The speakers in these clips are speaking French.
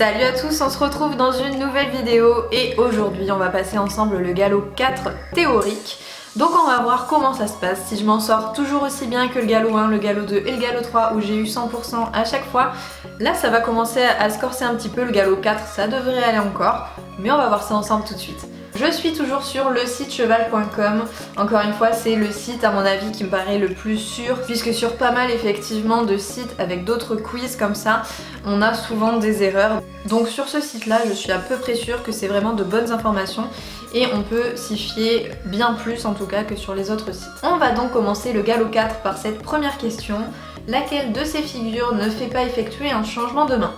Salut à tous, on se retrouve dans une nouvelle vidéo et aujourd'hui on va passer ensemble le galop 4 théorique. Donc on va voir comment ça se passe, si je m'en sors toujours aussi bien que le galop 1, le galop 2 et le galop 3 où j'ai eu 100% à chaque fois. Là ça va commencer à se corser un petit peu, le galop 4 ça devrait aller encore, mais on va voir ça ensemble tout de suite. Je suis toujours sur le site cheval.com, encore une fois c'est le site à mon avis qui me paraît le plus sûr, puisque sur pas mal effectivement de sites avec d'autres quiz comme ça, on a souvent des erreurs. Donc sur ce site là je suis à peu près sûre que c'est vraiment de bonnes informations et on peut s'y fier bien plus en tout cas que sur les autres sites. On va donc commencer le galop 4 par cette première question, laquelle de ces figures ne fait pas effectuer un changement de main?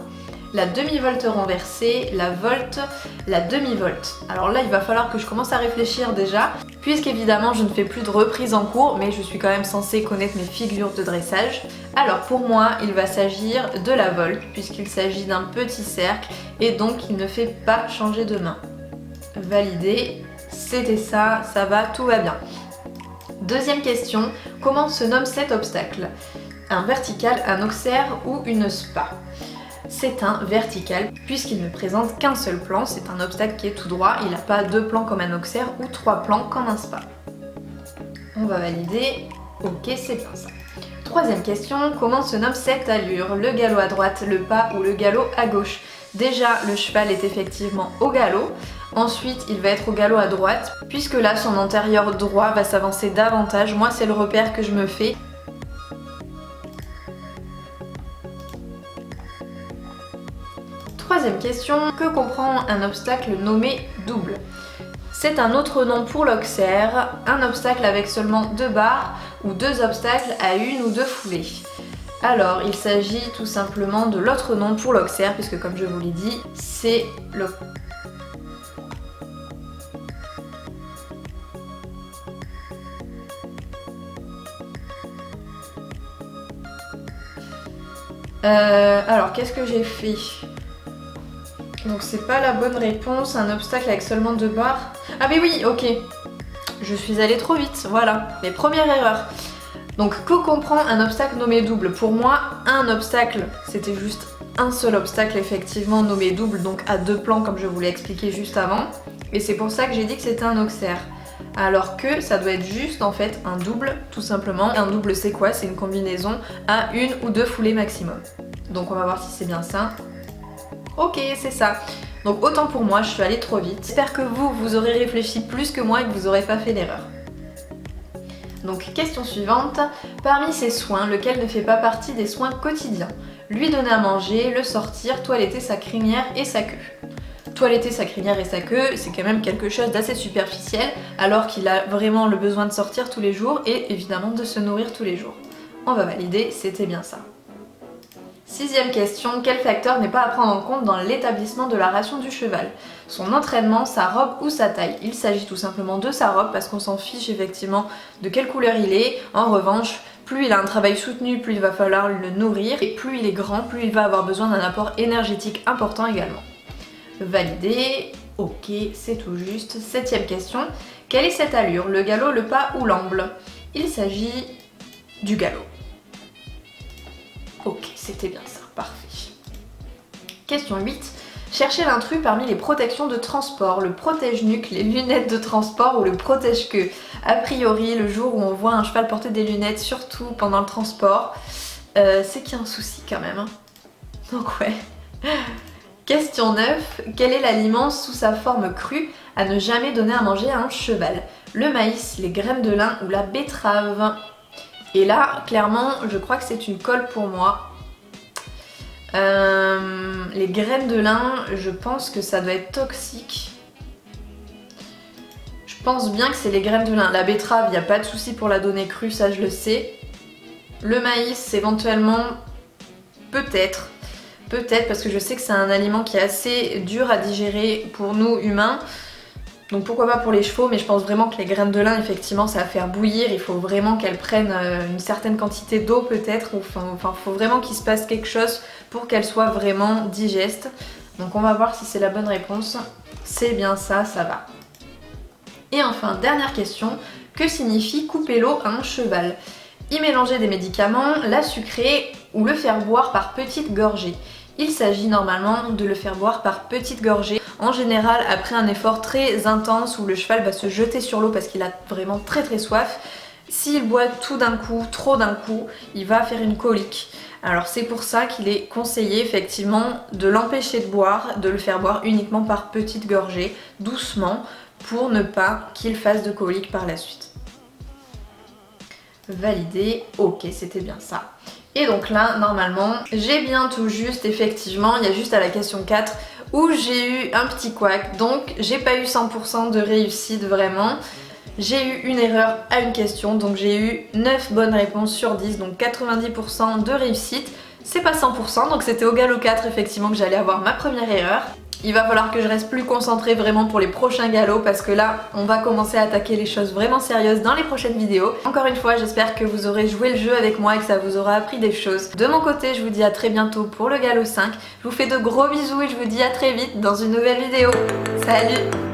La demi-volte renversée, la volte, la demi-volte. Alors là, il va falloir que je commence à réfléchir déjà, puisqu'évidemment, je ne fais plus de reprise en cours, mais je suis quand même censée connaître mes figures de dressage. Alors pour moi, il va s'agir de la volte, puisqu'il s'agit d'un petit cercle, et donc il ne fait pas changer de main. Validé, c'était ça, ça va, tout va bien. Deuxième question, comment se nomme cet obstacle? Un vertical, un auxerre ou une spa? C'est un vertical puisqu'il ne présente qu'un seul plan, c'est un obstacle qui est tout droit, il n'a pas deux plans comme un auxerre ou trois plans comme un spa. On va valider, ok c'est bien ça. Troisième question, comment se nomme cette allure? Le galop à droite, le pas ou le galop à gauche? Déjà le cheval est effectivement au galop, ensuite il va être au galop à droite, puisque là son antérieur droit va s'avancer davantage, moi c'est le repère que je me fais. Troisième question, que comprend un obstacle nommé double? C'est un autre nom pour l'auxerre, un obstacle avec seulement deux barres ou deux obstacles à une ou deux foulées. Alors, il s'agit tout simplement de l'autre nom pour l'auxerre, puisque comme je vous l'ai dit, c'est le... alors, qu'est-ce que j'ai fait? Donc c'est pas la bonne réponse, un obstacle avec seulement deux barres. Ah mais oui, ok. Je suis allée trop vite, voilà. Les premières erreurs. Donc que comprend un obstacle nommé double? Pour moi, un obstacle, c'était juste un seul obstacle effectivement nommé double, donc à deux plans comme je vous l'ai expliqué juste avant. Et c'est pour ça que j'ai dit que c'était un auxerre. Alors que ça doit être juste en fait un double, tout simplement. Un double c'est quoi? C'est une combinaison à une ou deux foulées maximum. Donc on va voir si c'est bien ça. Ok, c'est ça. Donc autant pour moi, je suis allée trop vite. J'espère que vous aurez réfléchi plus que moi et que vous n'aurez pas fait d'erreur. Donc question suivante. Parmi ces soins, lequel ne fait pas partie des soins quotidiens? Lui donner à manger, le sortir, toiletter sa crinière et sa queue. Toiletter sa crinière et sa queue, c'est quand même quelque chose d'assez superficiel, alors qu'il a vraiment le besoin de sortir tous les jours et évidemment de se nourrir tous les jours. On va valider, c'était bien ça. Sixième question, quel facteur n'est pas à prendre en compte dans l'établissement de la ration du cheval? Son entraînement, sa robe ou sa taille? Il s'agit tout simplement de sa robe parce qu'on s'en fiche effectivement de quelle couleur il est. En revanche, plus il a un travail soutenu, plus il va falloir le nourrir et plus il est grand, plus il va avoir besoin d'un apport énergétique important également. Validé, ok, c'est tout juste. Septième question, quelle est cette allure? Le galop, le pas ou l'amble? Il s'agit du galop. Ok, c'était bien ça, parfait. Question 8. Cherchez l'intrus parmi les protections de transport, le protège-nuque, les lunettes de transport ou le protège-queue. A priori, le jour où on voit un cheval porter des lunettes, surtout pendant le transport, c'est qu'il y a un souci quand même. Hein. Donc ouais. Question 9. Quel est l'aliment sous sa forme crue à ne jamais donner à manger à un cheval? Le maïs, les graines de lin ou la betterave? Et là, clairement, je crois que c'est une colle pour moi. Les graines de lin, je pense que ça doit être toxique. Je pense bien que c'est les graines de lin. La betterave, il n'y a pas de souci pour la donner crue, ça je le sais. Le maïs, éventuellement, peut-être. Peut-être, parce que je sais que c'est un aliment qui est assez dur à digérer pour nous humains. Donc pourquoi pas pour les chevaux, mais je pense vraiment que les graines de lin, effectivement, ça va faire bouillir. Il faut vraiment qu'elles prennent une certaine quantité d'eau peut-être. Enfin, il faut vraiment qu'il se passe quelque chose pour qu'elles soient vraiment digestes. Donc on va voir si c'est la bonne réponse. C'est bien ça, ça va. Et enfin, dernière question. Que signifie couper l'eau à un cheval? Y mélanger des médicaments, la sucrer ou le faire boire par petites gorgées. Il s'agit normalement de le faire boire par petites gorgées. En général, après un effort très intense où le cheval va se jeter sur l'eau parce qu'il a vraiment très soif, s'il boit tout d'un coup, trop d'un coup, il va faire une colique. Alors c'est pour ça qu'il est conseillé effectivement de l'empêcher de boire, de le faire boire uniquement par petites gorgées, doucement, pour ne pas qu'il fasse de colique par la suite. Validé, ok, c'était bien ça. Et donc là, normalement, j'ai bien tout juste, effectivement, il y a juste à la question 4 où j'ai eu un petit couac, donc j'ai pas eu 100% de réussite vraiment. J'ai eu une erreur à une question, donc j'ai eu 9 bonnes réponses sur 10, donc 90% de réussite. C'est pas 100%, donc c'était au galop 4 effectivement que j'allais avoir ma première erreur. Il va falloir que je reste plus concentrée vraiment pour les prochains galops parce que là, on va commencer à attaquer les choses vraiment sérieuses dans les prochaines vidéos. Encore une fois, j'espère que vous aurez joué le jeu avec moi et que ça vous aura appris des choses. De mon côté, je vous dis à très bientôt pour le galop 5. Je vous fais de gros bisous et je vous dis à très vite dans une nouvelle vidéo. Salut!